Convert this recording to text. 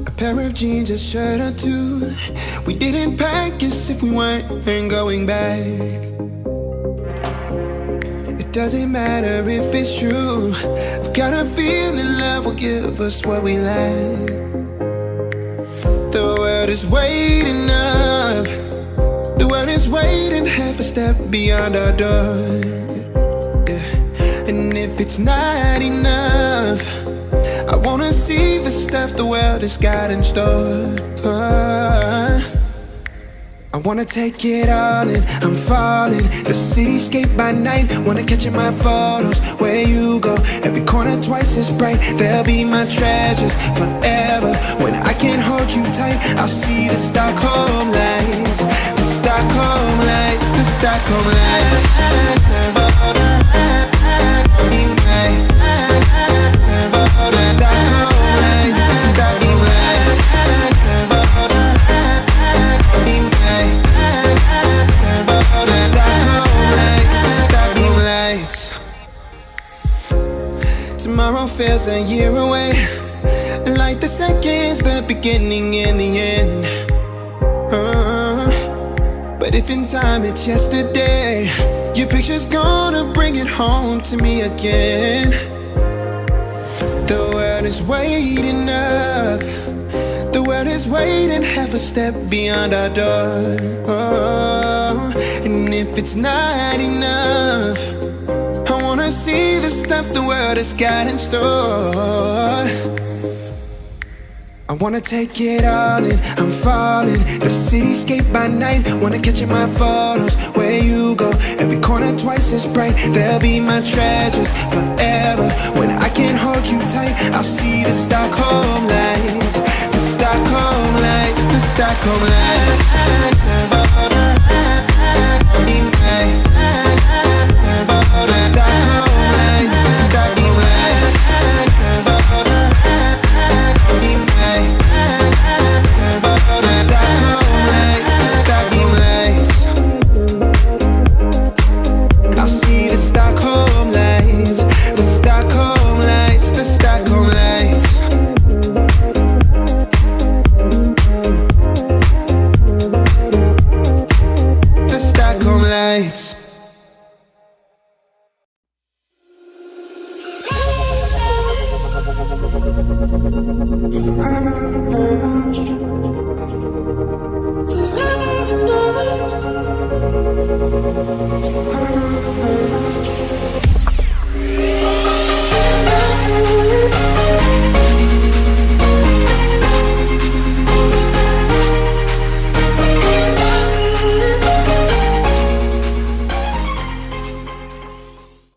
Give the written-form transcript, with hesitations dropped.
A pair of jeans, a shirt or two. We didn't pack as if we weren't going back. It doesn't matter if it's true. I've got a feeling love will give us what we lack. The world is waiting up. The world is waiting half a step beyond our door. Yeah. And if it's not enough, I wanna see the stuff the world has got in store. I wanna take it all in, I'm falling. The cityscape by night, wanna catch in my photos. Where you go, every corner twice as bright. They'll be my treasures forever. When I can't hold you tight, I'll see the Stockholm lights. The Stockholm lights, the Stockholm lights. Tomorrow feels a year away, like the seconds, the beginning and the end. But if in time it's yesterday, your picture's gonna bring it home to me again. The world is waiting up. The world is waiting half a step beyond our door. And if it's not enough, I wanna see the stuff the world has got in store. I wanna take it all in, I'm falling. The cityscape by night, wanna catch in my photos. Where you go, every corner twice as bright. They'll be my treasures forever. When I can't hold you tight, I'll see the Stockholm lights. The Stockholm lights, the Stockholm lights.